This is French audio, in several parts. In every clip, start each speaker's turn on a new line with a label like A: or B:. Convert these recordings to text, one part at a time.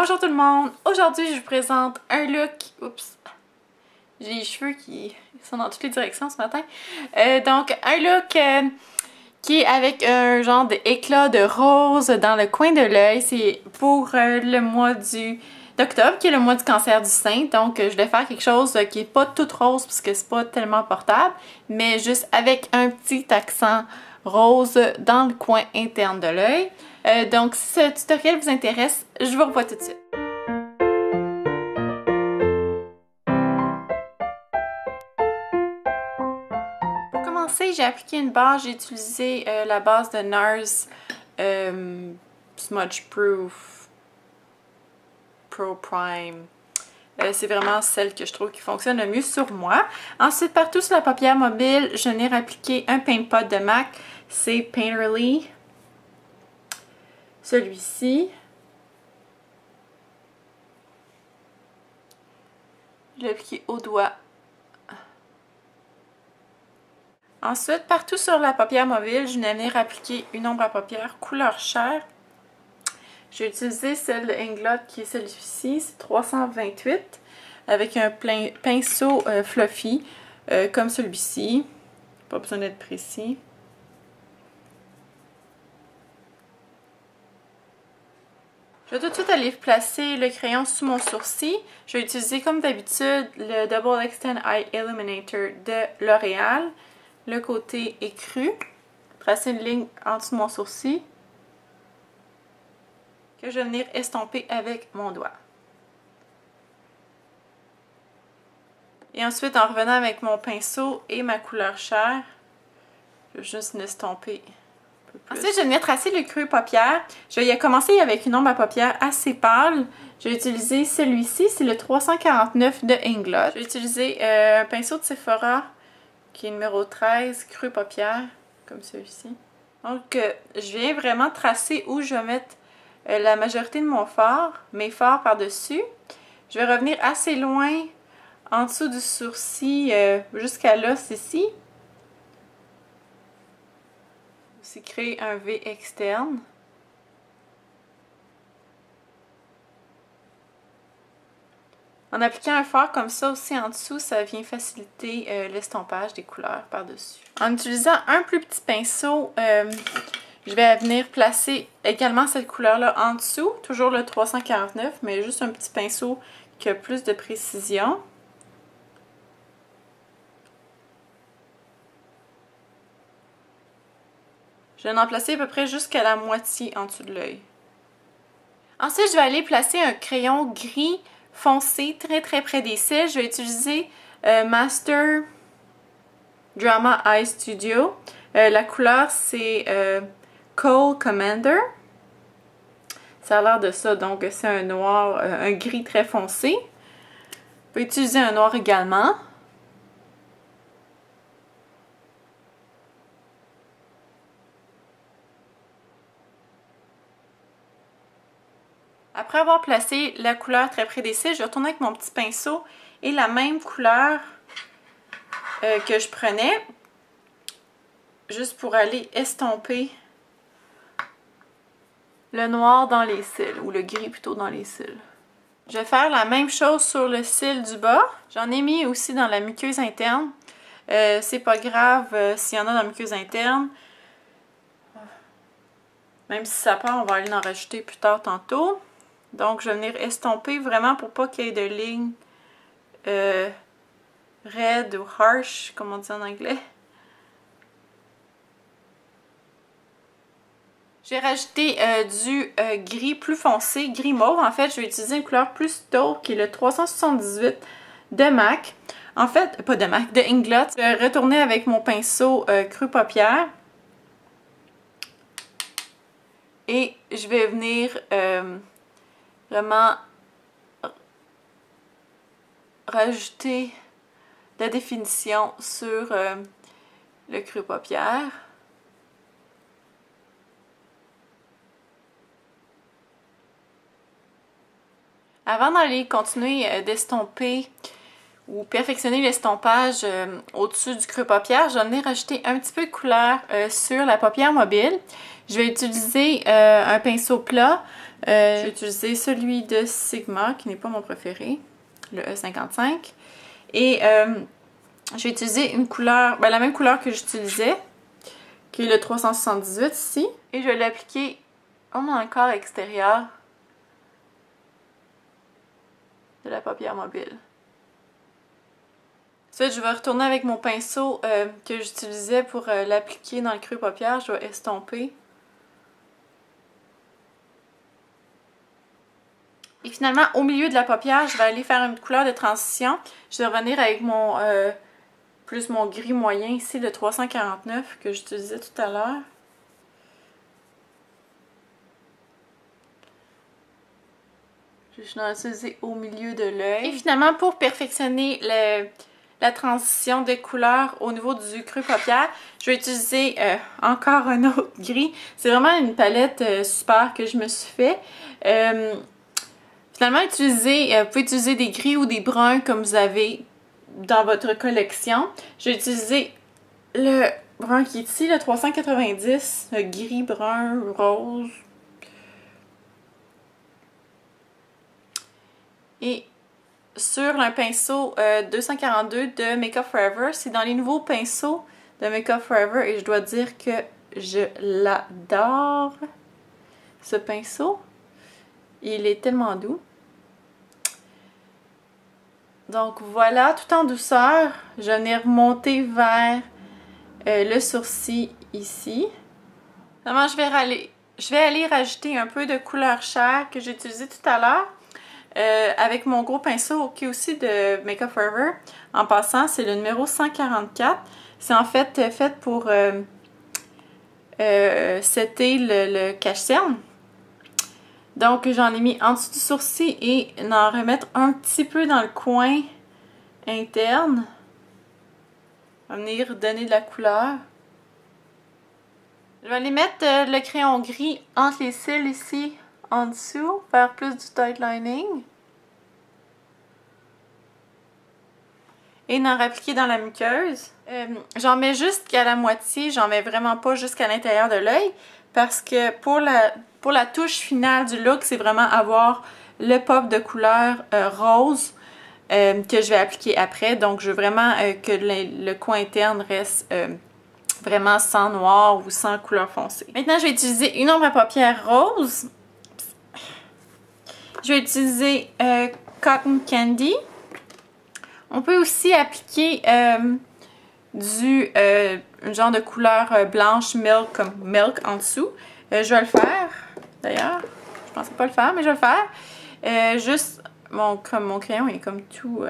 A: Bonjour tout le monde! Aujourd'hui, je vous présente un look... Oups! J'ai les cheveux qui sont dans toutes les directions ce matin. Donc, un look qui est avec un genre d'éclat de rose dans le coin de l'œil. C'est pour le mois d'octobre, qui est le mois du cancer du sein. Donc, je vais faire quelque chose qui n'est pas tout rose, parce que c'est pas tellement portable, mais juste avec un petit accent rose dans le coin interne de l'œil. Donc, si ce tutoriel vous intéresse, je vous revois tout de suite. Pour commencer, j'ai appliqué une base. J'ai utilisé la base de NARS Smudge Proof Pro Prime. C'est vraiment celle que je trouve qui fonctionne le mieux sur moi. Ensuite, partout sur la paupière mobile, je n'ai appliqué un paint pot de MAC. C'est Painterly. Celui-ci. Je l'ai appliqué au doigt. Ensuite, partout sur la paupière mobile, je n'ai appliqué une ombre à paupières couleur chair. J'ai utilisé celle de Inglot qui est celui-ci, c'est 328, avec un pinceau fluffy comme celui-ci. Pas besoin d'être précis. Je vais tout de suite aller placer le crayon sous mon sourcil. Je vais utiliser comme d'habitude le Double Extend Eye Illuminator de L'Oréal. Le côté est cru. Tracer une ligne en dessous de mon sourcil que je vais venir estomper avec mon doigt. Et ensuite, en revenant avec mon pinceau et ma couleur chair, je vais juste l'estomper. Ensuite, je vais venir tracer le creux paupière. Je vais commencer avec une ombre à paupières assez pâle. Je vais utiliser celui-ci, c'est le 349 de Inglot. Je vais utiliser un pinceau de Sephora qui est numéro 13, creux paupières, comme celui-ci. Donc, je viens vraiment tracer où je vais mettre la majorité de mon fard, mes fards par-dessus. Je vais revenir assez loin en dessous du sourcil jusqu'à l'os ici. C'est créer un V externe. En appliquant un fard comme ça aussi en dessous, ça vient faciliter l'estompage des couleurs par-dessus. En utilisant un plus petit pinceau, je vais venir placer également cette couleur-là en dessous. Toujours le 349, mais juste un petit pinceau qui a plus de précision. Je vais en placer à peu près jusqu'à la moitié en dessous de l'œil. Ensuite, je vais aller placer un crayon gris foncé très près des cils. Je vais utiliser Master Drama Eye Studio. La couleur, c'est Coal Commander. Ça a l'air de ça, donc c'est un noir, un gris très foncé. Vous pouvez utiliser un noir également. Après avoir placé la couleur très près des cils, je vais retourner avec mon petit pinceau et la même couleur que je prenais, juste pour aller estomper le noir dans les cils, ou le gris plutôt dans les cils. Je vais faire la même chose sur le cil du bas. J'en ai mis aussi dans la muqueuse interne. C'est pas grave s'il y en a dans la muqueuse interne. Même si ça part, on va aller en rajouter plus tard tantôt. Donc, je vais venir estomper vraiment pour pas qu'il y ait de lignes red ou harsh, comme on dit en anglais. J'ai rajouté du gris plus foncé, gris mauve. En fait, je vais utiliser une couleur plus taupe qui est le 378 de MAC. En fait, pas de MAC, de Inglot. Je vais retourner avec mon pinceau creux paupières. Et je vais venir vraiment rajouter de la définition sur le creux paupières. Avant d'aller continuer d'estomper ou perfectionner l'estompage au-dessus du creux paupière, j'en ai rajouté un petit peu de couleur sur la paupière mobile. Je vais utiliser un pinceau plat. Je vais utiliser celui de Sigma, qui n'est pas mon préféré, le E55. Et je vais utiliser une couleur, la même couleur que j'utilisais, qui est le 378 ici. Et je vais l'appliquer dans mon corps extérieur de la paupière mobile. Ensuite, je vais retourner avec mon pinceau que j'utilisais pour l'appliquer dans le creux paupière. Je vais estomper. Et finalement, au milieu de la paupière, je vais aller faire une couleur de transition. Je vais revenir avec mon plus mon gris moyen ici, le 349 que j'utilisais tout à l'heure. Je vais l'utiliser au milieu de l'œil. Et finalement, pour perfectionner la transition de couleur au niveau du creux paupière, je vais utiliser encore un autre gris. C'est vraiment une palette super que je me suis fait. Finalement, vous pouvez utiliser des gris ou des bruns comme vous avez dans votre collection. Je vais utiliser le brun qui est ici, le 390, le gris, brun, rose. Et sur un pinceau 242 de Make Up For Ever, c'est dans les nouveaux pinceaux de Make Up For Ever et je dois dire que je l'adore, ce pinceau. Il est tellement doux. Donc voilà, tout en douceur, je venais remonter vers le sourcil ici. Vraiment, je vais aller rajouter un peu de couleur chair que j'ai utilisé tout à l'heure avec mon gros pinceau qui est aussi de Make Up For Ever. En passant, c'est le numéro 144. C'est en fait fait pour setter le cache-cerne. Donc, j'en ai mis en dessous du sourcil et en remettre un petit peu dans le coin interne. On va venir donner de la couleur. Je vais aller mettre le crayon gris entre les cils ici, en dessous, faire plus du tight lining. Et en appliquer dans la muqueuse. J'en mets jusqu'à la moitié, j'en mets vraiment pas jusqu'à l'intérieur de l'œil. Parce que pour la touche finale du look, c'est vraiment avoir le pop de couleur rose que je vais appliquer après. Donc, je veux vraiment que le coin interne reste vraiment sans noir ou sans couleur foncée. Maintenant, je vais utiliser une ombre à paupières rose. Je vais utiliser Cotton Candy. On peut aussi appliquer un genre de couleur blanche milk comme milk en dessous. Je vais le faire d'ailleurs. Je pensais pas le faire, mais je vais le faire. Juste comme mon crayon est comme tout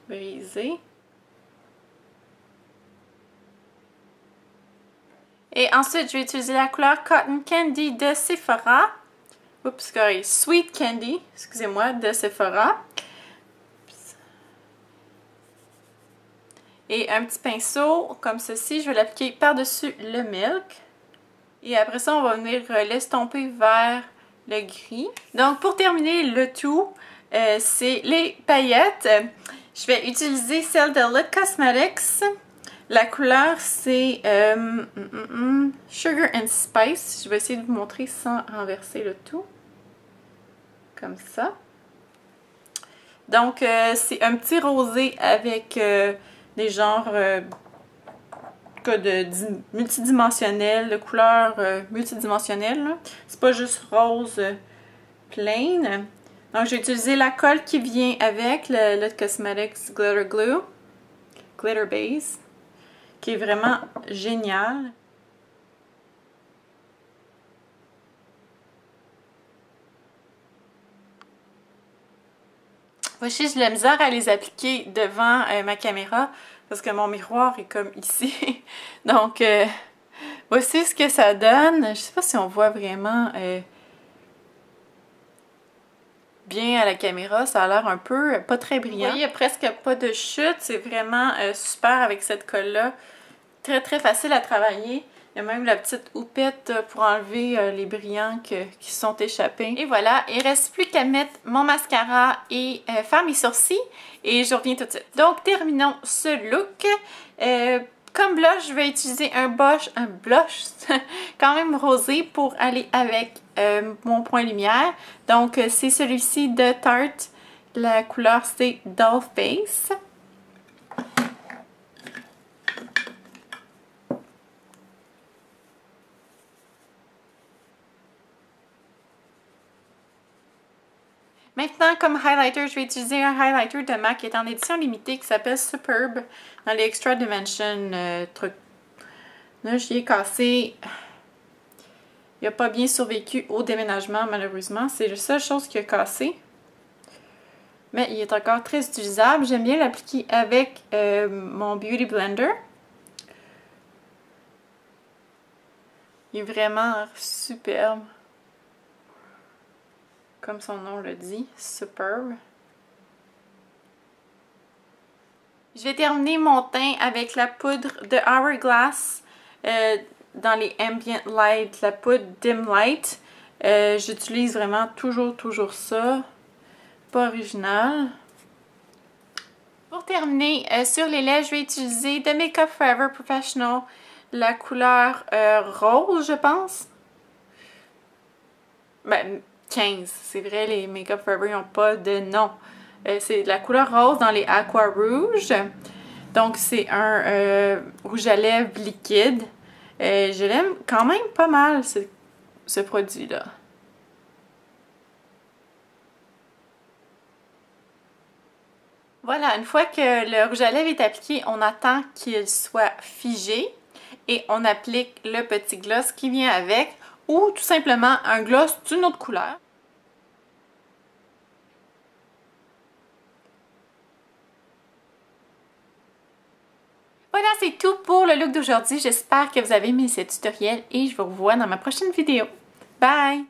A: brisé. Et ensuite, je vais utiliser la couleur Cotton Candy de Sephora. Oups, sorry, Sweet Candy, excusez-moi, de Sephora. Et un petit pinceau comme ceci, je vais l'appliquer par-dessus le milk. Et après ça, on va venir l'estomper vers le gris. Donc, pour terminer le tout, c'est les paillettes. Je vais utiliser celle de Lit Cosmetics. La couleur, c'est Sugar and Spice. Je vais essayer de vous montrer sans renverser le tout. Comme ça. Donc, c'est un petit rosé avec des genres multidimensionnels, de couleurs multidimensionnelles. C'est pas juste rose plain. Donc, j'ai utilisé la colle qui vient avec le Lit Cosmetics Glitter Glue, Glitter Base, qui est vraiment génial. Voici, j'ai de la misère à les appliquer devant ma caméra parce que mon miroir est comme ici. Donc, voici ce que ça donne. Je sais pas si on voit vraiment bien à la caméra. Ça a l'air un peu pas très brillant. Vous voyez, il n'y a presque pas de chute. C'est vraiment super avec cette colle-là. Très, très facile à travailler. Il y a même la petite houppette pour enlever les brillants qui sont échappés. Et voilà, il reste plus qu'à mettre mon mascara et faire mes sourcils. Et je reviens tout de suite. Donc, terminons ce look. Comme blush, je vais utiliser un blush quand même rosé pour aller avec mon point lumière. Donc, c'est celui-ci de Tarte. La couleur, c'est Doll Face. Maintenant, comme highlighter, je vais utiliser un highlighter de MAC qui est en édition limitée qui s'appelle Superb dans les Extra Dimension trucs. Là, j'y ai cassé. Il n'a pas bien survécu au déménagement, malheureusement. C'est la seule chose qui a cassé. Mais il est encore très utilisable. J'aime bien l'appliquer avec mon Beauty Blender. Il est vraiment superbe. Comme son nom le dit, Superbe. Je vais terminer mon teint avec la poudre de Hourglass dans les Ambient Light, la poudre Dim Light. J'utilise vraiment toujours ça. Pas original. Pour terminer, sur les lèvres, je vais utiliser de Make Up Forever Professional, la couleur rose, je pense. Ben, 15. C'est vrai, les Make Up Forever n'ont pas de nom. C'est de la couleur rose dans les Aqua Rouge. Donc, c'est un rouge à lèvres liquide. Je l'aime quand même pas mal, ce produit-là. Voilà, une fois que le rouge à lèvres est appliqué, on attend qu'il soit figé et on applique le petit gloss qui vient avec ou tout simplement un gloss d'une autre couleur. Voilà, c'est tout pour le look d'aujourd'hui. J'espère que vous avez aimé ce tutoriel et je vous revois dans ma prochaine vidéo. Bye!